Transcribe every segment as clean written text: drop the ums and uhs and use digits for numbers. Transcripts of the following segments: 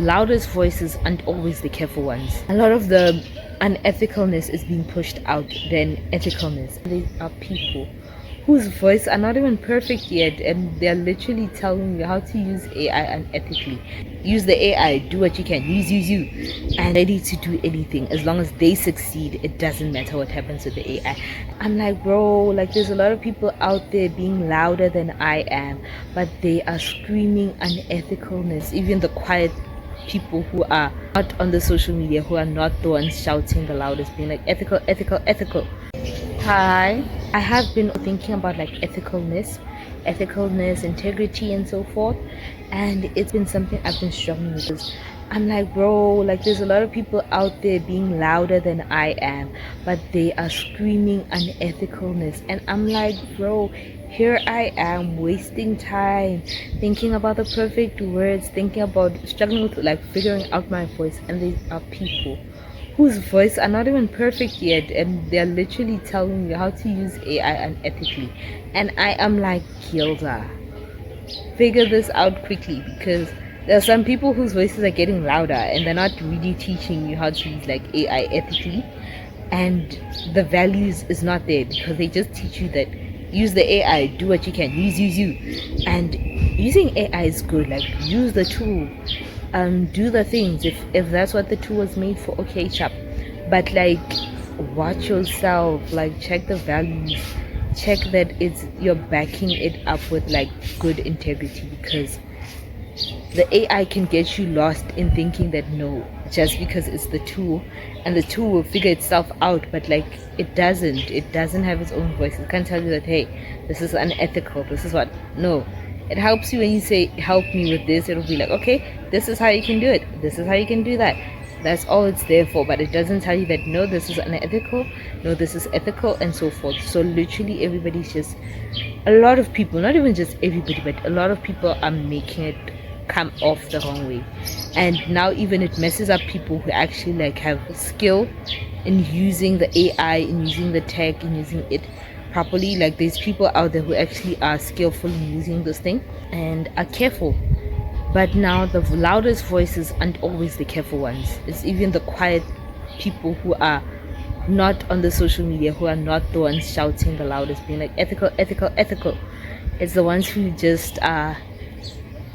loudest voices aren't always the careful ones. A lot of the unethicalness is being pushed out than ethicalness. There are people whose voice are not even perfect yet, and they're literally telling you how to use AI unethically. Use the AI, do what you can, use you, and ready to do anything. As long as they succeed, it doesn't matter what happens with the AI. I'm like, bro, like there's a lot of people out there being louder than I am, but they are screaming unethicalness. Even the quiet people who are not on the social media, who are not the ones shouting the loudest, being like ethical, ethical, ethical. Hi, I have been thinking about like ethicalness, integrity, and so forth, and it's been something I've been struggling with. I'm like, bro, like there's a lot of people out there being louder than I am, but they are screaming unethicalness, and I'm like, bro, here I am wasting time thinking about the perfect words, thinking about struggling with like figuring out my voice, and there are people whose voice are not even perfect yet, and they're literally telling you how to use AI unethically. And I am like, Gilda, figure this out quickly, because there are some people whose voices are getting louder and they're not really teaching you how to use like AI ethically, and the values is not there because they just teach you that use the AI, do what you can, use you. And using AI is good, like use the tool, do the things if that's what the tool was made for, okay, chap. But like watch yourself, like check the values, check that you're backing it up with like good integrity, because the AI can get you lost in thinking that no, just because it's the tool and the tool will figure itself out, but like it doesn't have its own voice. It can't tell you that, hey, this is unethical, this is what. No, it helps you when you say help me with this. It'll be like, okay, this is how you can do it, this is how you can do that. That's all it's there for, but it doesn't tell you that no, this is unethical, no, this is ethical, and so forth. So literally everybody's just, a lot of people, not even just everybody, but a lot of people are making it come off the wrong way. And now even it messes up people who actually like have skill in using the AI, in using the tech, in using it properly. Like there's people out there who actually are skillful in using this thing and are careful. But now the loudest voices aren't always the careful ones. It's even the quiet people who are not on the social media, who are not the ones shouting the loudest, being like ethical, ethical, ethical. It's the ones who just are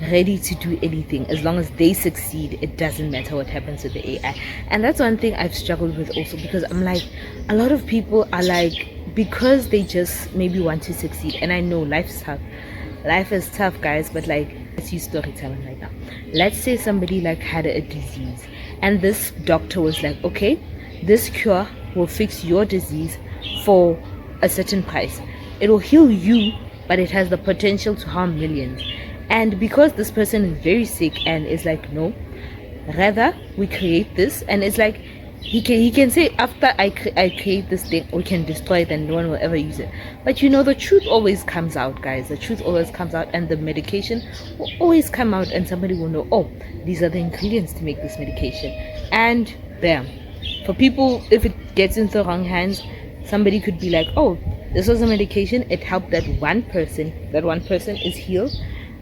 ready to do anything. As long as they succeed, it doesn't matter what happens with the AI. And that's one thing I've struggled with also, because I'm like, a lot of people are like, because they just maybe want to succeed. And I know life is tough, guys, but like, let's use storytelling right now. Let's say somebody like had a disease, and this doctor was like, okay, this cure will fix your disease for a certain price. It will heal you, but it has the potential to harm millions. And because this person is very sick and is like, no, rather we create this, and it's like he can say, after I create this thing, we can destroy it and no one will ever use it. But you know, the truth always comes out, guys. The truth always comes out, and the medication will always come out, and somebody will know, oh, these are the ingredients to make this medication, and bam. For people, if it gets into the wrong hands, somebody could be like, oh, this was a medication, it helped that one person is healed,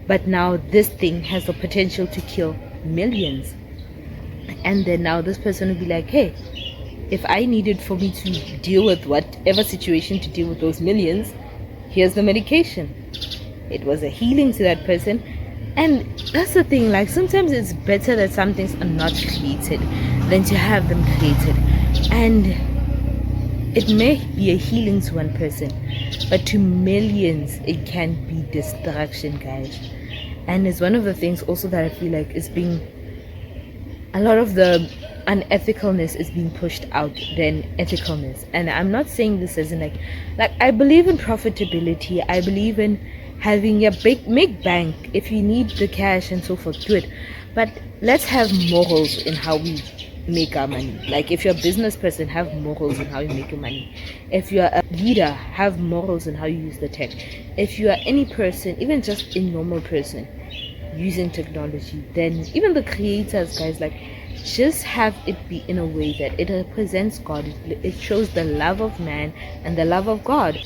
but now this thing has the potential to kill millions. And then now this person will be like, hey, if I needed for me to deal with whatever situation, to deal with those millions, here's the medication. It was a healing to that person. And that's the thing, like sometimes it's better that some things are not created than to have them created. And it may be a healing to one person, but to millions it can be destruction, guys. And it's one of the things also that I feel like is being, a lot of the unethicalness is being pushed out than ethicalness. And I'm not saying this as in like I believe in profitability, I believe in having a make bank. If you need the cash and so forth, do it, but let's have morals in how we make our money. Like if you're a business person, have morals in how you make your money. If you're a leader, have morals in how you use the tech. If you are any person, even just a normal person using technology, then even the creators, guys, like just have it be in a way that it represents God. It shows the love of man and the love of God.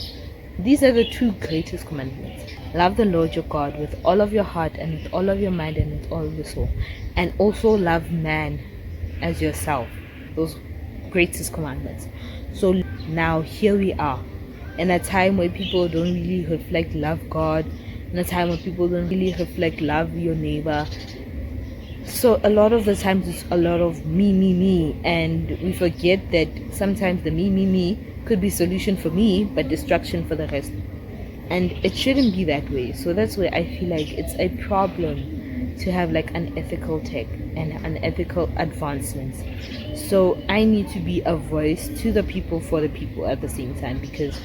These are the two greatest commandments. Love the Lord your God with all of your heart and with all of your mind and with all of your soul. And also love man as yourself. Those greatest commandments. So now here we are in a time where people don't really reflect love God, in a time where people don't really reflect love your neighbor. So a lot of the times it's a lot of me, and we forget that sometimes the me could be solution for me but destruction for the rest. And it shouldn't be that way. So that's where I feel like it's a problem to have like unethical tech and unethical advancements. So I need to be a voice to the people for the people at the same time, because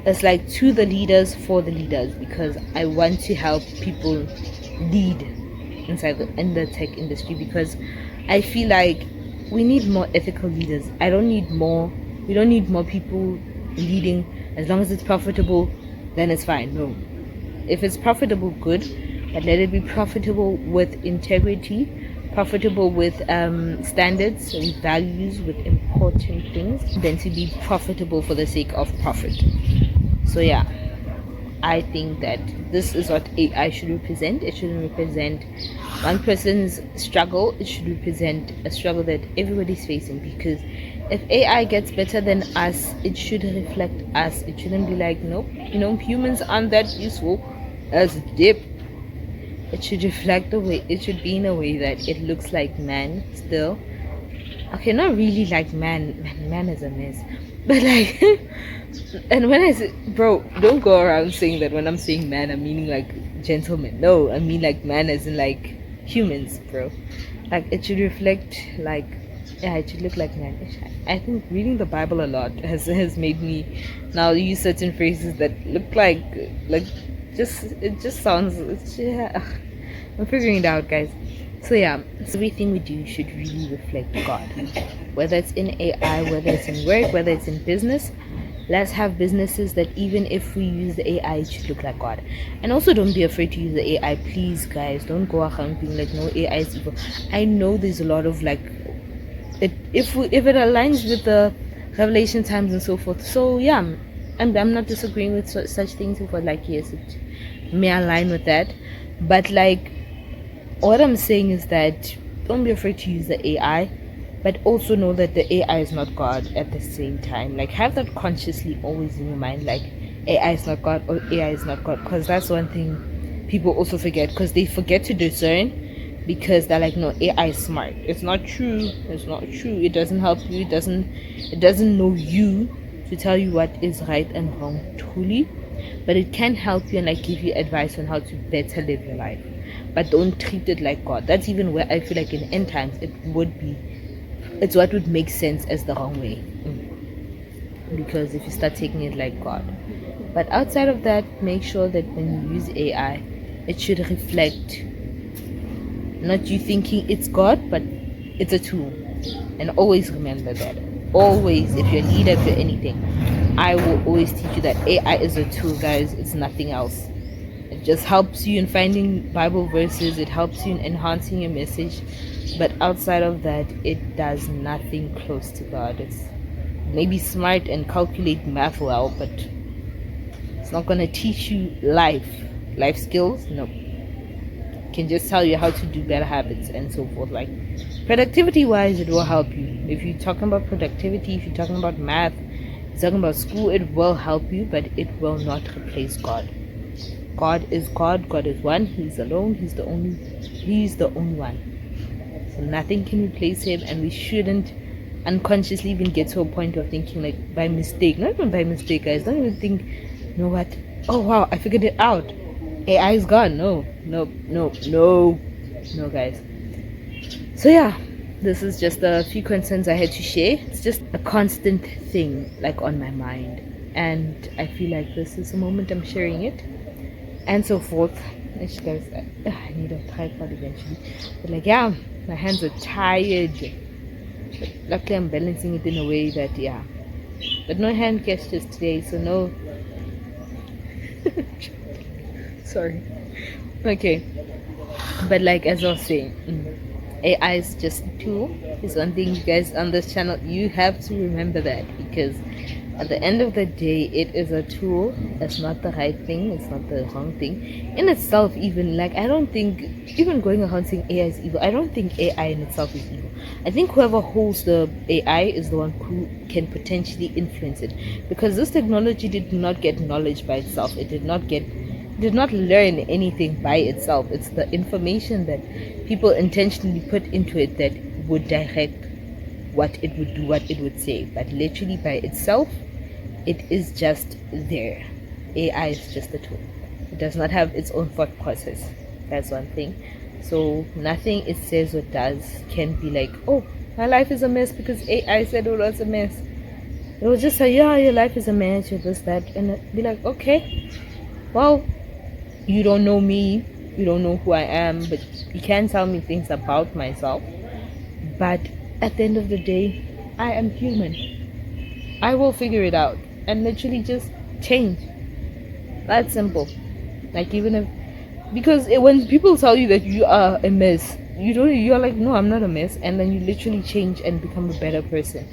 it's like to the leaders for the leaders, because I want to help people lead in the tech industry, because I feel like we need more ethical leaders. We don't need more people leading. As long as it's profitable, then it's fine. No, if it's profitable, good, but let it be profitable with integrity, profitable with standards and values, with important things, than to be profitable for the sake of profit. So yeah, I think that this is what AI should represent. It shouldn't represent one person's struggle. It should represent a struggle that everybody's facing, because if AI gets better than us, it should reflect us. It shouldn't be like, nope, humans aren't that useful as dip. It should reflect the way, it should be in a way that it looks like man still. Okay, not really like man is a mess, but like and when I say, bro, don't go around saying that when I'm saying man I'm meaning like gentlemen. No, I mean like man as in like humans, bro. Like it should reflect like, yeah, it should look like man. I think reading the Bible a lot has made me now use certain phrases that look like it just sounds, yeah. I'm figuring it out, guys. So yeah, everything we do should really reflect God, whether it's in AI, whether it's in work, whether it's in business. Let's have businesses that even if we use the AI, it should look like God. And also don't be afraid to use the AI, please, guys. Don't go around being like, no, AI is evil. I know there's a lot of like if it aligns with the revelation times and so forth. So yeah, I'm not disagreeing with such things. If like, yes, it may align with that, but like what I'm saying is that don't be afraid to use the AI, but also know that the AI is not God at the same time. Like have that consciously always in your mind, like AI is not God or AI is not God, because that's one thing people also forget, because they forget to discern, because they're like, no, AI is smart. It's not true. It's not true. It doesn't help you. It doesn't know you to tell you what is right and wrong truly, but it can help you and like give you advice on how to better live your life. But don't treat it like God. That's even where I feel like in end times it's what would make sense as the wrong way. Because if you start taking it like God. But outside of that, make sure that when you use AI, it should reflect not you thinking it's God, but it's a tool. And always remember that. Always, if you're a leader, if you're anything, I will always teach you that AI is a tool, guys. It's nothing else. It just helps you in finding Bible verses. It helps you in enhancing your message. But outside of that, it does nothing close to God. It's maybe smart and calculate math well, but it's not going to teach you life skills. No. It can just tell you how to do better habits and so forth. Like productivity wise, it will help you. If you're talking about productivity, if you're talking about math, if you're talking about school, it will help you, but it will not replace God. God is God. God is one. He's alone. He's the only one. So nothing can replace him, and we shouldn't unconsciously even get to a point of thinking like by mistake. Not even by mistake, guys. Don't even think, you know what? Oh wow, I figured it out. AI is gone. No, guys. So yeah, this is just a few concerns I had to share. It's just a constant thing like on my mind, and I feel like this is the moment I'm sharing it and so forth. Guys, I need a tripod eventually, but like, yeah, my hands are tired, but luckily I'm balancing it in a way that, yeah, but no hand gestures today, so no. Sorry. Okay, but like as I was saying, AI is just a tool. It's one thing, you guys, on this channel, you have to remember that, because At the end of the day, it is a tool. It's not the right thing, it's not the wrong thing in itself. Even like, I don't think, even going around saying AI is evil, I don't think AI in itself is evil. I think whoever holds the AI is the one who can potentially influence it, because this technology did not get knowledge by itself. It did not learn anything by itself. It's the information that people intentionally put into it that would direct what it would do, what it would say. But literally by itself, it is just there. AI is just a tool. It does not have its own thought process. That's one thing. So nothing it says or does can be like, oh, my life is a mess because AI said it was a mess. It will just say, yeah, your life is a mess, you're this, that, and be like, okay, well, you don't know me, you don't know who I am, but you can tell me things about myself. But at the end of the day, I am human. I will figure it out and literally just change. That's simple. Like, even if, because when people tell you that you are a mess, you're like, no, I'm not a mess, and then you literally change and become a better person.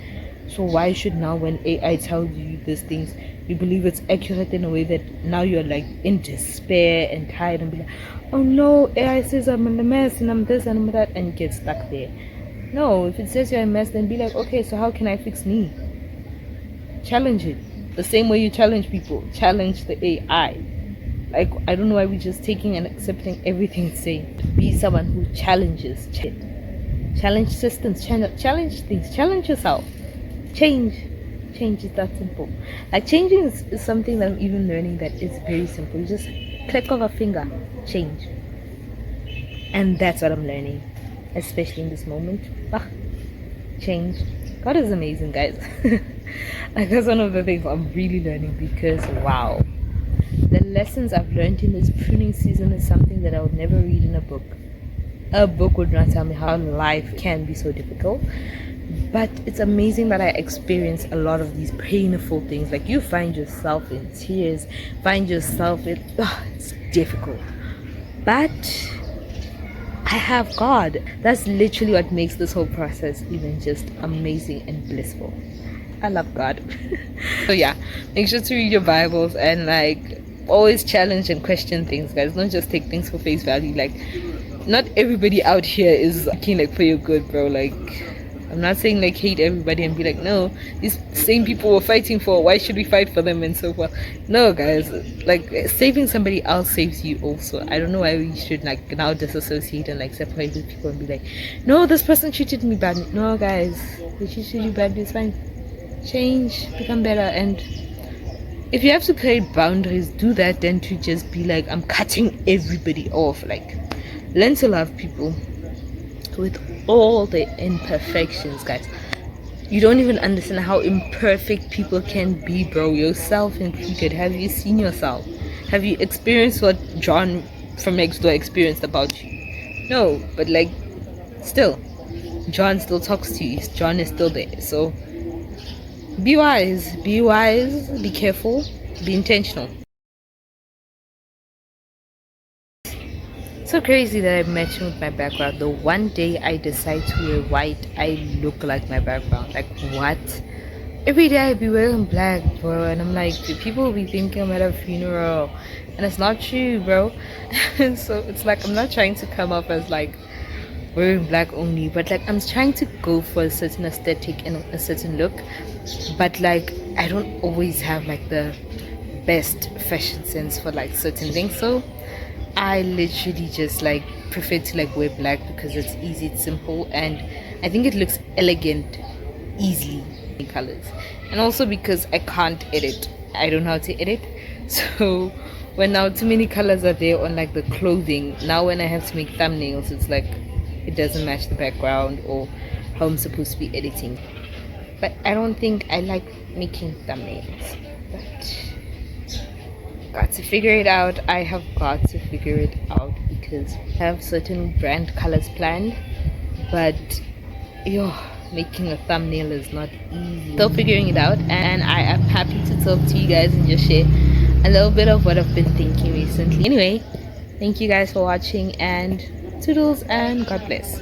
So why should now, when AI tells you these things, you believe it's accurate in a way that now you're like in despair and tired and be like, oh no, AI says I'm a mess and I'm this and I'm that, and get stuck there. No, if it says you're a mess, then be like, okay, so how can I fix me? Challenge it. The same way you challenge people, challenge the AI. Like, I don't know why we're just taking and accepting everything it's saying. Be someone who challenges. Challenge systems, challenge things, challenge yourself. Change is that simple. Like, changing is something that I'm even learning that is very simple. You just click of a finger, change. And that's what I'm learning, especially in this moment. Change. God is amazing, guys. Like, that's one of the things I'm really learning, because wow, the lessons I've learned in this pruning season is something that I would never read in a book. A book would not tell me how life can be so difficult. But it's amazing that I experience a lot of these painful things. Like, you find yourself in tears, find yourself in, it's difficult. But I have God. That's literally what makes this whole process even just amazing and blissful. I love God. So yeah, make sure to read your Bibles and like always challenge and question things, guys. Don't just take things for face value. Like, not everybody out here is looking like for your good, bro. Like, I'm not saying like hate everybody and be like, no, these same people we're fighting for, why should we fight for them and so forth. No, guys, like, saving somebody else saves you also. I don't know why we should like now disassociate and like separate with people and be like, no, this person treated me bad. No, guys, they treated you bad, it's fine. Change, become better. And if you have to create boundaries, do that, then to just be like, I'm cutting everybody off. Like, learn to love people with all the imperfections, guys. You don't even understand how imperfect people can be, bro, yourself included. Have you seen yourself? Have you experienced what John from next door experienced about you? No, but like, still, John still talks to you. John is still there. So be wise, be careful, be intentional. So crazy that I'm matching with my background. The one day I decide to wear white, I look like my background. Like, what? Every day I be wearing black, bro, and I'm like, people will be thinking I'm at a funeral, and it's not true, bro. So it's like, I'm not trying to come up as like wearing black only, but like, I'm trying to go for a certain aesthetic and a certain look, but like, I don't always have like the best fashion sense for like certain things. So I literally just like prefer to like wear black because it's easy, it's simple, and I think it looks elegant easily in colors. And also because I can't edit, I don't know how to edit. So when now too many colors are there on like the clothing, now when I have to make thumbnails, it's like it doesn't match the background or how I'm supposed to be editing. But I don't think I like making thumbnails. But got to figure it out. I have got to figure it out because I have certain brand colors planned, but making a thumbnail is not easy. Still figuring it out, and I am happy to talk to you guys and just share a little bit of what I've been thinking recently. Anyway, thank you guys for watching, and toodles and God bless.